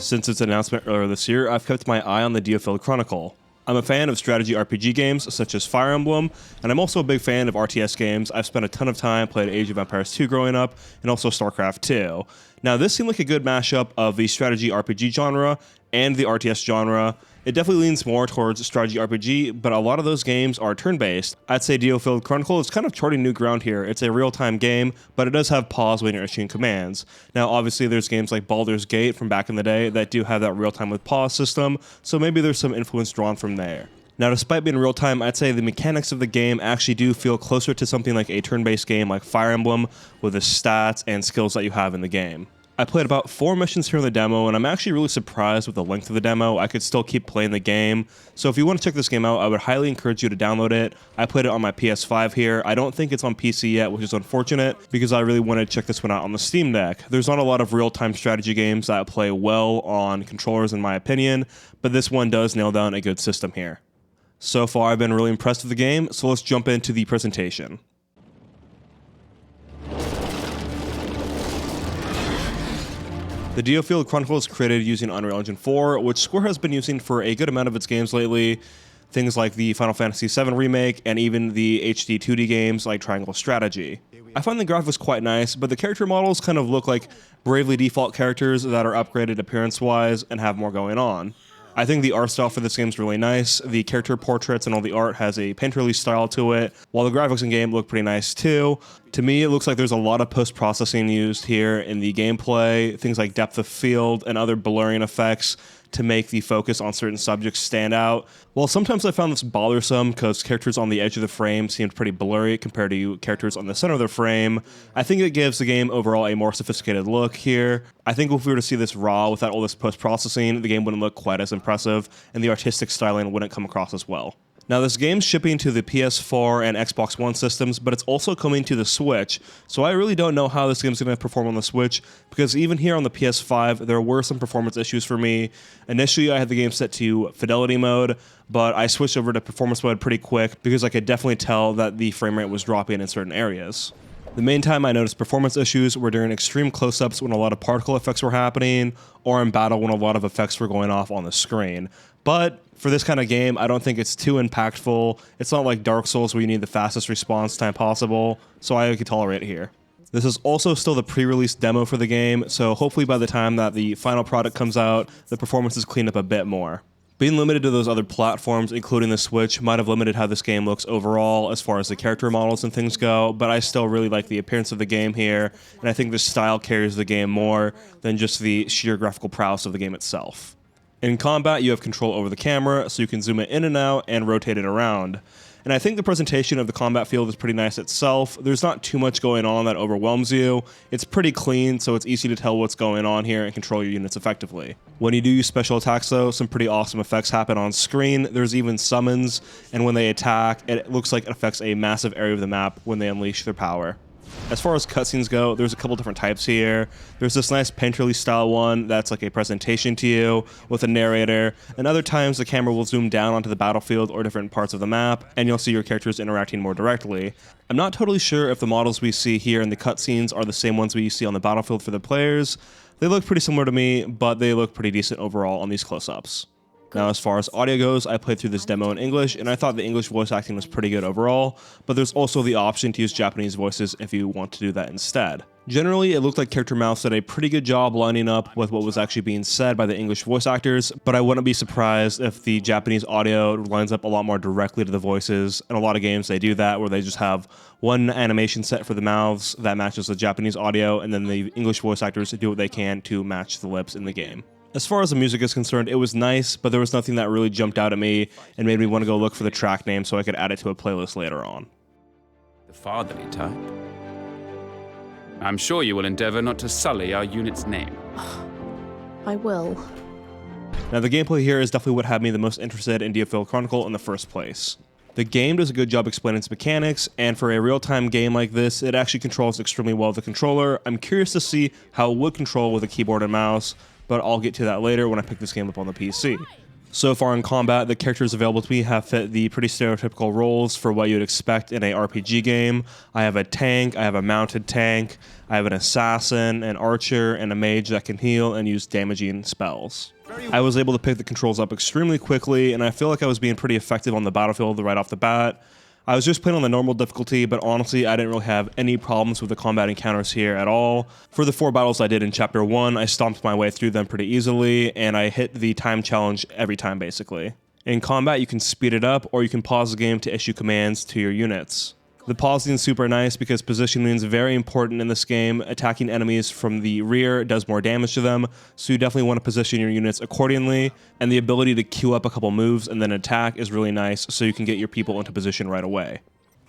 Since its announcement earlier this year, I've kept my eye on the DioField Chronicle. I'm a fan of strategy RPG games such as Fire Emblem, and I'm also a big fan of RTS games. I've spent a ton of time playing Age of Empires 2 growing up, and also StarCraft 2. Now this seemed like a good mashup of the strategy RPG genre and the RTS genre. It definitely leans more towards strategy RPG, but a lot of those games are turn-based. I'd say DioField Chronicle is kind of charting new ground here. It's a real-time game, but it does have pause when you're issuing commands. Now obviously there's games like Baldur's Gate from back in the day that do have that real-time with pause system, so maybe there's some influence drawn from there. Now despite being real-time, I'd say the mechanics of the game actually do feel closer to something like a turn-based game like Fire Emblem with the stats and skills that you have in the game. I played about 4 missions here in the demo, and I'm actually really surprised with the length of the demo. I could still keep playing the game. So if you want to check this game out, I would highly encourage you to download it. I played it on my PS5 here. I don't think it's on PC yet, which is unfortunate, because I really wanted to check this one out on the Steam Deck. There's not a lot of real-time strategy games that play well on controllers in my opinion, but this one does nail down a good system here. So far, I've been really impressed with the game, so let's jump into the presentation. The DioField Chronicle is created using Unreal Engine 4, which Square has been using for a good amount of its games lately. Things like the Final Fantasy VII Remake and even the HD 2D games like Triangle Strategy. I find the graphics quite nice, but the character models kind of look like Bravely Default characters that are upgraded appearance-wise and have more going on. I think the art style for this game is really nice. The character portraits and all the art has a painterly style to it, while the graphics in game look pretty nice too. To me, it looks like there's a lot of post-processing used here in the gameplay, things like depth of field and other blurring effects to make the focus on certain subjects stand out. Well, sometimes I found this bothersome because characters on the edge of the frame seemed pretty blurry compared to characters on the center of the frame. I think it gives the game overall a more sophisticated look here. I think if we were to see this raw without all this post-processing, the game wouldn't look quite as impressive, and the artistic styling wouldn't come across as well. Now this game's shipping to the PS4 and Xbox One systems, but it's also coming to the Switch, so I really don't know how this game's going to perform on the Switch, because even here on the PS5, there were some performance issues for me. Initially, I had the game set to fidelity mode, but I switched over to performance mode pretty quick, because I could definitely tell that the frame rate was dropping in certain areas. The main time I noticed performance issues were during extreme close-ups when a lot of particle effects were happening, or in battle when a lot of effects were going off on the screen. But for this kind of game, I don't think it's too impactful. It's not like Dark Souls where you need the fastest response time possible, so I could tolerate it here. This is also still the pre-release demo for the game, so hopefully by the time that the final product comes out, the performance is cleaned up a bit more. Being limited to those other platforms, including the Switch, might have limited how this game looks overall as far as the character models and things go, but I still really like the appearance of the game here, and I think the style carries the game more than just the sheer graphical prowess of the game itself. In combat, you have control over the camera, so you can zoom it in and out and rotate it around. And I think the presentation of the combat field is pretty nice itself. There's not too much going on that overwhelms you. It's pretty clean, so it's easy to tell what's going on here and control your units effectively. When you do use special attacks though, some pretty awesome effects happen on screen. There's even summons, and when they attack, it looks like it affects a massive area of the map when they unleash their power. As far as cutscenes go, there's a couple different types here. There's this nice painterly style one that's like a presentation to you with a narrator, and other times the camera will zoom down onto the battlefield or different parts of the map, and you'll see your characters interacting more directly. I'm not totally sure if the models we see here in the cutscenes are the same ones we see on the battlefield for the players. They look pretty similar to me, but they look pretty decent overall on these close-ups. Now, as far as audio goes, I played through this demo in English, and I thought the English voice acting was pretty good overall, but there's also the option to use Japanese voices if you want to do that instead. Generally, it looked like Character Mouse did a pretty good job lining up with what was actually being said by the English voice actors, but I wouldn't be surprised if the Japanese audio lines up a lot more directly to the voices. In a lot of games, they do that, where they just have one animation set for the mouths that matches the Japanese audio, and then the English voice actors do what they can to match the lips in the game. As far as the music is concerned, it was nice, but there was nothing that really jumped out at me and made me want to go look for the track name so I could add it to a playlist later on. The fatherly type. I'm sure you will endeavor not to sully our unit's name. I will. Now the gameplay here is definitely what had me the most interested in DioField Chronicle in the first place. The game does a good job explaining its mechanics, and for a real-time game like this, it actually controls extremely well with the controller. I'm curious to see how it would control with a keyboard and mouse, but I'll get to that later when I pick this game up on the PC. So far in combat, the characters available to me have fit the pretty stereotypical roles for what you'd expect in a RPG game. I have a tank, I have a mounted tank, I have an assassin, an archer, and a mage that can heal and use damaging spells. I was able to pick the controls up extremely quickly, and I feel like I was being pretty effective on the battlefield right off the bat. I was just playing on the normal difficulty, but honestly, I didn't really have any problems with the combat encounters here at all. For the 4 battles I did in Chapter 1, I stomped my way through them pretty easily, and I hit the time challenge every time, basically. In combat, you can speed it up, or you can pause the game to issue commands to your units. The pausing is super nice because positioning is very important in this game. Attacking enemies from the rear does more damage to them, so you definitely want to position your units accordingly, and the ability to queue up a couple moves and then attack is really nice, so you can get your people into position right away.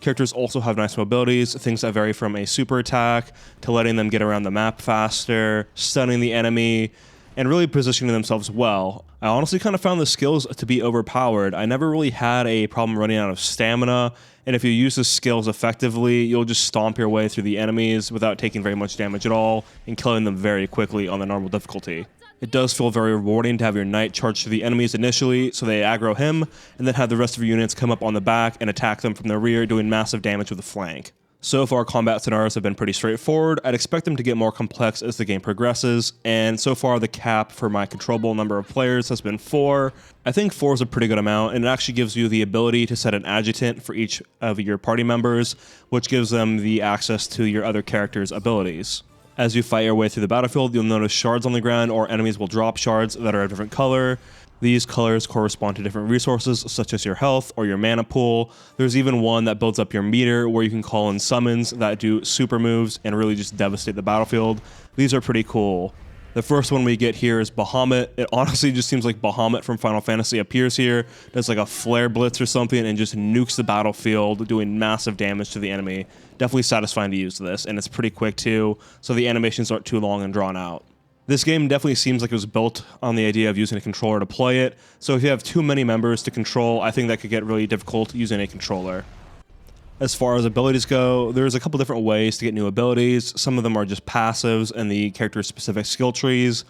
Characters also have nice mobilities, things that vary from a super attack to letting them get around the map faster, stunning the enemy, and really positioning themselves well. I honestly kind of found the skills to be overpowered. I never really had a problem running out of stamina, and if you use the skills effectively, you'll just stomp your way through the enemies without taking very much damage at all and killing them very quickly on the normal difficulty. It does feel very rewarding to have your knight charge to the enemies initially so they aggro him, and then have the rest of your units come up on the back and attack them from the rear, doing massive damage with the flank. So far, combat scenarios have been pretty straightforward. I'd expect them to get more complex as the game progresses, and so far the cap for my controllable number of players has been 4. I think 4 is a pretty good amount, and it actually gives you the ability to set an adjutant for each of your party members, which gives them the access to your other character's abilities. As you fight your way through the battlefield, you'll notice shards on the ground, or enemies will drop shards that are a different color. These colors correspond to different resources, such as your health or your mana pool. There's even one that builds up your meter, where you can call in summons that do super moves and really just devastate the battlefield. These are pretty cool. The first one we get here is Bahamut. It honestly just seems like Bahamut from Final Fantasy appears here, does like a flare blitz or something, and just nukes the battlefield, doing massive damage to the enemy. Definitely satisfying to use this, and it's pretty quick too, so the animations aren't too long and drawn out. This game definitely seems like it was built on the idea of using a controller to play it, so if you have too many members to control, I think that could get really difficult using a controller. As far as abilities go, there's a couple different ways to get new abilities. Some of them are just passives and the character's specific skill trees,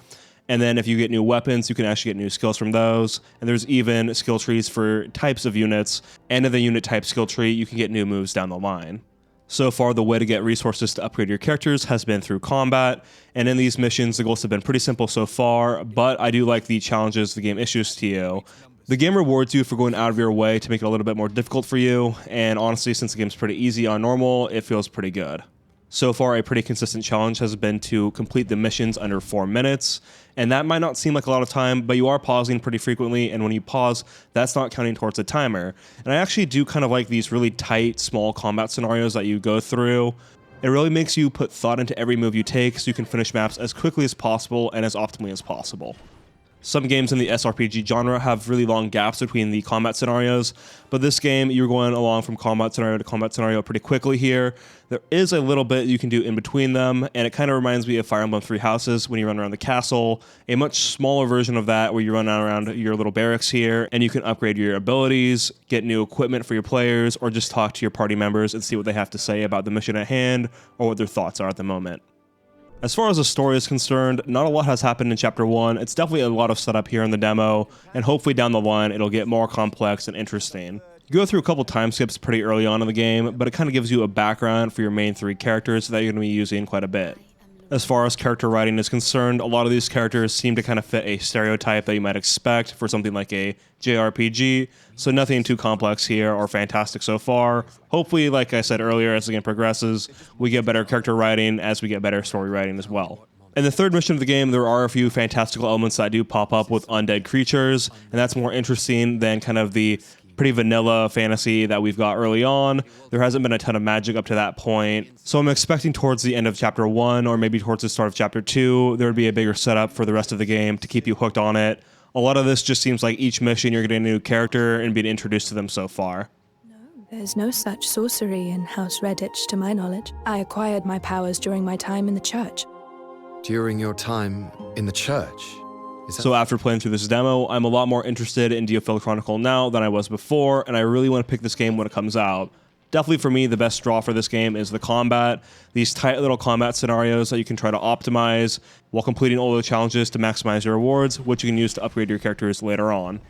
and then if you get new weapons, you can actually get new skills from those, and there's even skill trees for types of units, and in the unit type skill tree, you can get new moves down the line. So far, the way to get resources to upgrade your characters has been through combat, and in these missions, the goals have been pretty simple so far, but I do like the challenges the game issues to you. The game rewards you for going out of your way to make it a little bit more difficult for you, and honestly, since the game's pretty easy on normal, it feels pretty good. So far, a pretty consistent challenge has been to complete the missions under 4 minutes, and that might not seem like a lot of time, but you are pausing pretty frequently, and when you pause, that's not counting towards the timer. And I actually do kind of like these really tight, small combat scenarios that you go through. It really makes you put thought into every move you take so you can finish maps as quickly as possible and as optimally as possible. Some games in the SRPG genre have really long gaps between the combat scenarios, but this game, you're going along from combat scenario to combat scenario pretty quickly here. There is a little bit you can do in between them, and it kind of reminds me of Fire Emblem Three Houses when you run around the castle, a much smaller version of that where you run around your little barracks here, and you can upgrade your abilities, get new equipment for your players, or just talk to your party members and see what they have to say about the mission at hand, or what their thoughts are at the moment. As far as the story is concerned, not a lot has happened in Chapter 1. It's definitely a lot of setup here in the demo, and hopefully down the line it'll get more complex and interesting. You go through a couple time skips pretty early on in the game, but it kind of gives you a background for your main 3 characters that you're going to be using quite a bit. As far as character writing is concerned, a lot of these characters seem to kind of fit a stereotype that you might expect for something like a JRPG, so nothing too complex here or fantastic so far. Hopefully, like I said earlier, as the game progresses, we get better character writing as we get better story writing as well. In the third mission of the game, there are a few fantastical elements that do pop up with undead creatures, and that's more interesting than kind of the pretty vanilla fantasy that we've got early on. There hasn't been a ton of magic up to that point, so I'm expecting towards the end of Chapter 1 or maybe towards the start of Chapter 2, there would be a bigger setup for the rest of the game to keep you hooked on it. A lot of this just seems like each mission you're getting a new character and being introduced to them so far. There's no such sorcery in House Redditch to my knowledge. I acquired my powers during my time in the church. During your time in the church? So after playing through this demo, I'm a lot more interested in DioField Chronicle now than I was before, and I really want to pick this game when it comes out. Definitely for me, the best draw for this game is the combat, these tight little combat scenarios that you can try to optimize while completing all the challenges to maximize your rewards, which you can use to upgrade your characters later on.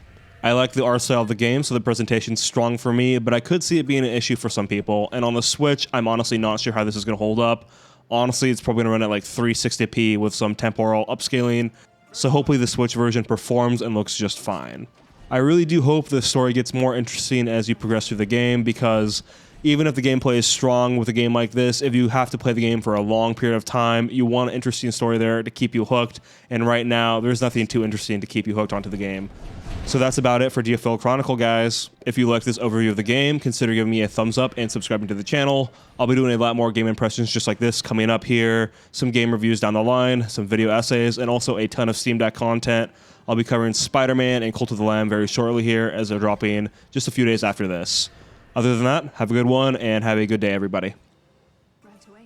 I like the art style of the game, so the presentation's strong for me, but I could see it being an issue for some people. And on the Switch, I'm honestly not sure how this is going to hold up. Honestly, it's probably going to run at like 360p with some temporal upscaling, so hopefully the Switch version performs and looks just fine. I really do hope the story gets more interesting as you progress through the game, because even if the gameplay is strong with a game like this, if you have to play the game for a long period of time, you want an interesting story there to keep you hooked, and right now, there's nothing too interesting to keep you hooked onto the game. So that's about it for DioField Chronicle, guys. If you like this overview of the game, consider giving me a thumbs up and subscribing to the channel. I'll be doing a lot more game impressions just like this coming up here, some game reviews down the line, some video essays, and also a ton of Steam Deck content. I'll be covering Spider-Man and Cult of the Lamb very shortly here, as they're dropping just a few days after this. Other than that, have a good one and have a good day, everybody.